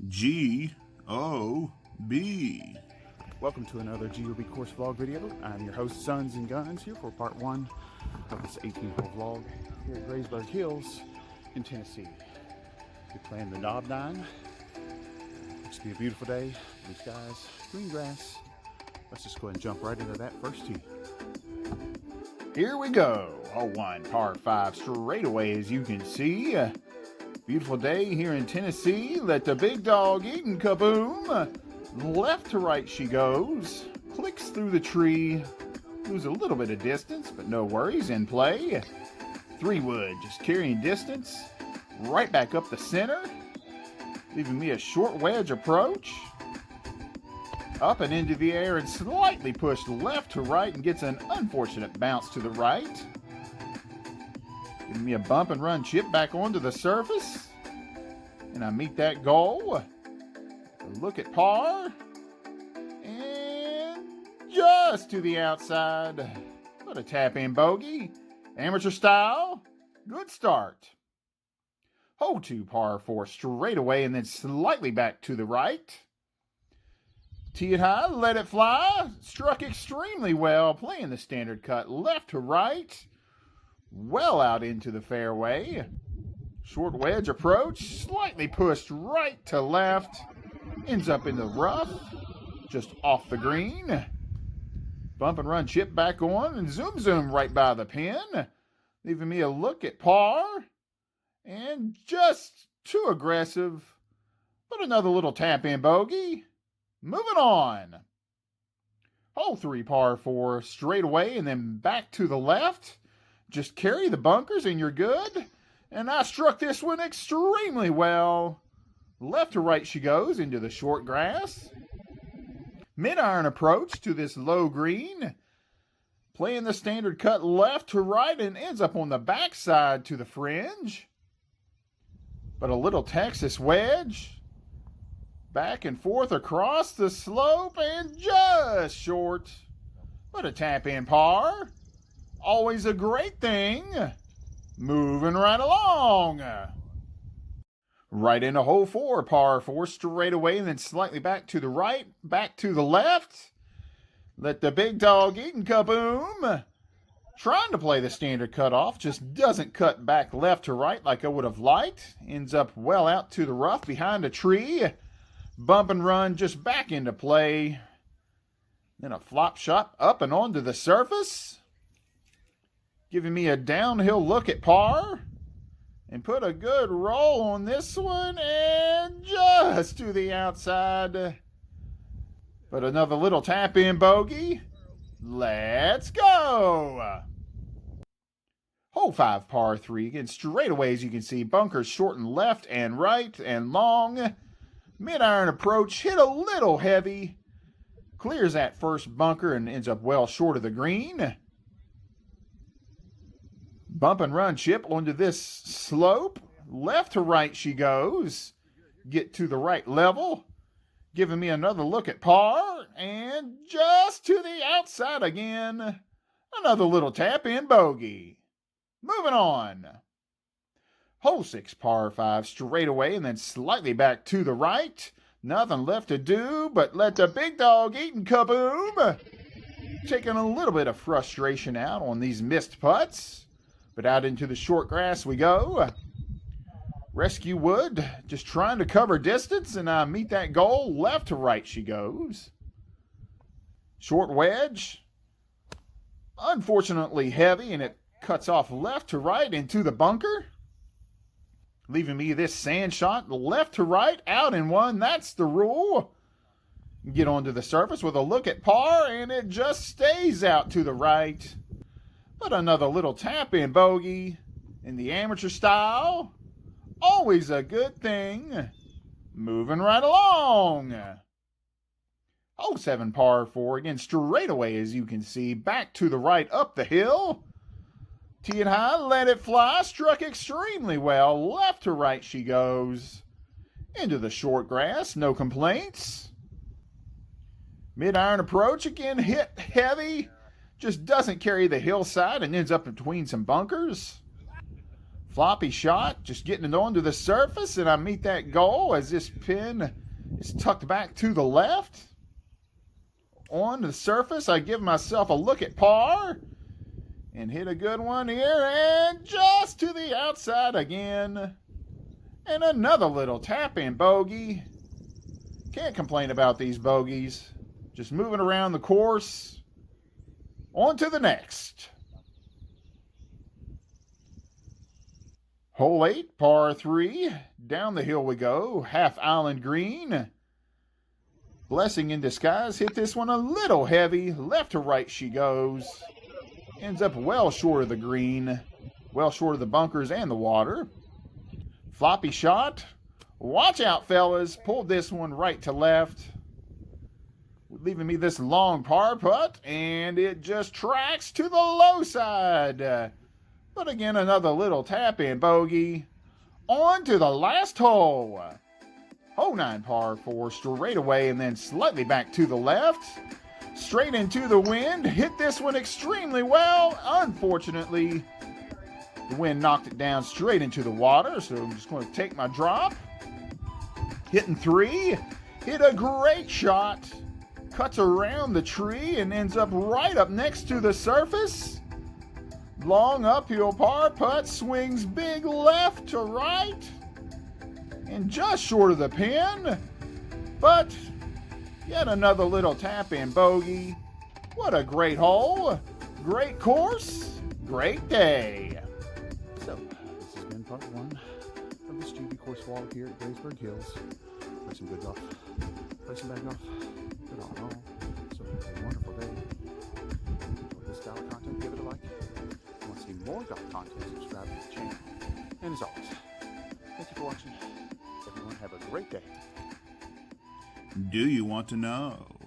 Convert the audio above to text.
G-O-B. Welcome to another GOB course vlog video. I'm your host, Sons and Guns, here for part one of this 18-hole vlog here at Graysburg Hills in Tennessee. We're playing the Knob 9. Looks to be a beautiful day, blue skies, green grass. Let's just go ahead and jump right into that first tee. Here we go. Hole 1, par 5 straightaway, as you can see. Beautiful day here in Tennessee. Let the big dog eat and kaboom. Left to right she goes. Clicks through the tree. Lose a little bit of distance, but no worries. In play. 3-wood, just carrying distance. Right back up the center. Leaving me a short wedge approach. Up and into the air and slightly pushed left to right and gets an unfortunate bounce to the right. Giving me a bump and run chip back onto the surface. And I meet that goal. A look at par. And just to the outside. What a tap-in bogey. Amateur style. Good start. Hole 2, par 4 straight away and then slightly back to the right. Tee it high, let it fly. Struck extremely well. Playing the standard cut left to right. Well out into the fairway. Short wedge approach, slightly pushed right to left. Ends up in the rough, just off the green. Bump and run chip back on and zoom right by the pin. Leaving me a look at par. And just too aggressive. But another little tap in bogey. Moving on. Hole 3, par 4 straight away and then back to the left. Just carry the bunkers and you're good. And I struck this one extremely well. Left to right she goes into the short grass. Mid-iron approach to this low green. Playing the standard cut left to right and ends up on the backside to the fringe. But a little Texas wedge. Back and forth across the slope and just short. But a tap-in par. Always a great thing. Moving right along. Right into hole 4, par 4 straight away and then slightly back to the right, back to the left. Let the big dog eat and kaboom. Trying to play the standard cutoff, just doesn't cut back left to right like I would have liked. Ends up well out to the rough behind a tree. Bump and run just back into play. Then a flop shot up and onto the surface. Giving me a downhill look at par. And put a good roll on this one and just to the outside. But another little tap-in bogey. Let's go. Hole 5, par 3. Again, straight away, as you can see, bunkers short and left and right and long. Mid-iron approach, hit a little heavy. Clears that first bunker and ends up well short of the green. Bump and run chip onto this slope. Left to right she goes. Get to the right level. Giving me another look at par. And just to the outside again. Another little tap-in bogey. Moving on. Hole 6, par 5 straight away and then slightly back to the right. Nothing left to do but let the big dog eat and kaboom. Taking a little bit of frustration out on these missed putts. But out into the short grass we go. Rescue wood, just trying to cover distance, and I meet that goal. Left to right she goes. Short wedge. Unfortunately heavy, and it cuts off left to right into the bunker. Leaving me this sand shot left to right, out in one. That's the rule. Get onto the surface with a look at par, and it just stays out to the right. But another little tap-in bogey in the amateur style. Always a good thing. Moving right along. Hole 7, par 4. Again, straight away, as you can see. Back to the right, up the hill. Tee it high, let it fly. Struck extremely well. Left to right she goes. Into the short grass, no complaints. Mid-iron approach, again, hit heavy. Just doesn't carry the hillside and ends up between some bunkers. Floppy shot, just getting it onto the surface, and I meet that goal as this pin is tucked back to the left. On the surface, I give myself a look at par and hit a good one here, and just to the outside again. And another little tap-in bogey. Can't complain about these bogeys. Just moving around the course. On to the next. Hole 8, par 3. Down the hill we go. Half island green. Blessing in disguise. Hit this one a little heavy. Left to right she goes. Ends up well short of the green. Well short of the bunkers and the water. Floppy shot. Watch out, fellas. Pulled this one right to left. Leaving me this long par putt. And it just tracks to the low side. But again, another little tap-in bogey. On to the last hole. Hole 9 par 4 straight away and then slightly back to the left. Straight into the wind. Hit this one extremely well. Unfortunately, the wind knocked it down straight into the water. So I'm just going to take my drop. Hitting 3. Hit a great shot. Cuts around the tree and ends up right up next to the surface. Long uphill par putt, swings big left to right, and just short of the pin. But yet another little tap-in bogey. What a great hole, great course, great day. So this has been part 1 of the Stevie course walk here at Graysburg Hills. Play some good golf, play some bad golf, good all in all. So it's a wonderful day. Enjoy this style of content, give it a like. Want to see more golf content, subscribe to the channel. And as always, thank you for watching. Everyone have a great day. Do you want to know?